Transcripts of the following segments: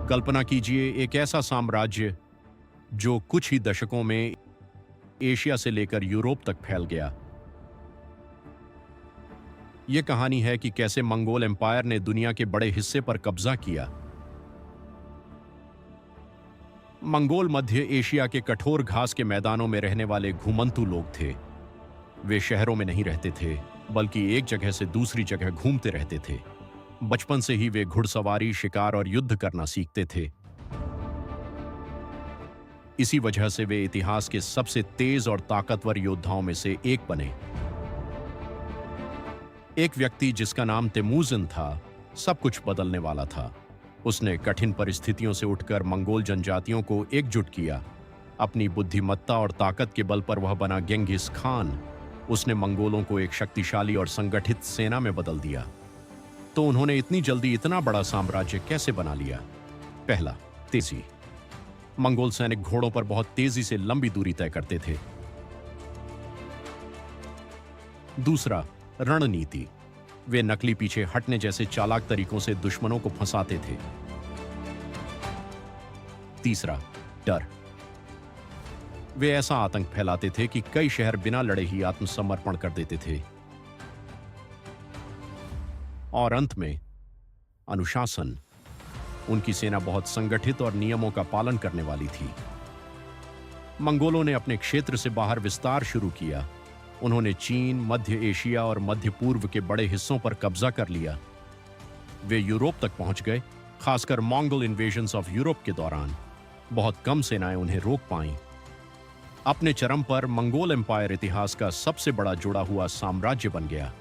कल्पना कीजिए एक ऐसा साम्राज्य जो कुछ ही दशकों में एशिया से लेकर यूरोप तक फैल गया। यह कहानी है कि कैसे मंगोल एम्पायर ने दुनिया के बड़े हिस्से पर कब्जा किया। मंगोल मध्य एशिया के कठोर घास के मैदानों में रहने वाले घुमंतू लोग थे। वे शहरों में नहीं रहते थे, बल्कि एक जगह से दूसरी जगह घूमते रहते थे। बचपन से ही वे घुड़सवारी, शिकार और युद्ध करना सीखते थे। इसी वजह से वे इतिहास के सबसे तेज और ताकतवर योद्धाओं में से एक बने। एक व्यक्ति जिसका नाम तेमुजिन था, सब कुछ बदलने वाला था। उसने कठिन परिस्थितियों से उठकर मंगोल जनजातियों को एकजुट किया। अपनी बुद्धिमत्ता और ताकत के बल पर वह बना गेंगिस खान। उसने मंगोलों को एक शक्तिशाली और संगठित सेना में बदल दिया। तो उन्होंने इतनी जल्दी इतना बड़ा साम्राज्य कैसे बना लिया? पहला, तेजी। मंगोल सैनिक घोड़ों पर बहुत तेजी से लंबी दूरी तय करते थे। दूसरा, रणनीति। वे नकली पीछे हटने जैसे चालाक तरीकों से दुश्मनों को फंसाते थे। तीसरा, डर। वे ऐसा आतंक फैलाते थे कि कई शहर बिना लड़े ही आत्मसमर्पण कर देते थे। और अंत में, अनुशासन। उनकी सेना बहुत संगठित और नियमों का पालन करने वाली थी। मंगोलों ने अपने क्षेत्र से बाहर विस्तार शुरू किया। उन्होंने चीन, मध्य एशिया और मध्य पूर्व के बड़े हिस्सों पर कब्जा कर लिया। वे यूरोप तक पहुंच गए। खासकर मंगोल इन्वेजन्स ऑफ यूरोप के दौरान बहुत कम सेनाएं उन्हें रोक पाईं। अपने चरम पर मंगोल एम्पायर इतिहास का सबसे बड़ा जुड़ा हुआ साम्राज्य बन गया।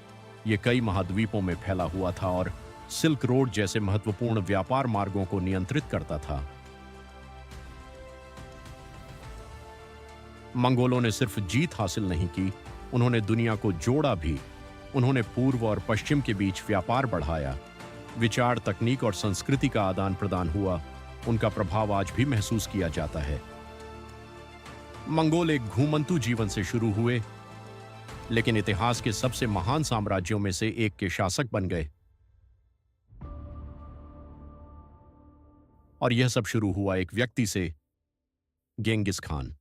यह कई महाद्वीपों में फैला हुआ था और सिल्क रोड जैसे महत्वपूर्ण व्यापार मार्गों को नियंत्रित करता था। मंगोलों ने सिर्फ जीत हासिल नहीं की, उन्होंने दुनिया को जोड़ा भी। उन्होंने पूर्व और पश्चिम के बीच व्यापार बढ़ाया। विचार, तकनीक और संस्कृति का आदान प्रदान हुआ। उनका प्रभाव आज भी महसूस किया जाता है। मंगोल एक घुमंतू जीवन से शुरू हुए, लेकिन इतिहास के सबसे महान साम्राज्यों में से एक के शासक बन गए। और यह सब शुरू हुआ एक व्यक्ति से, गेंगिस खान।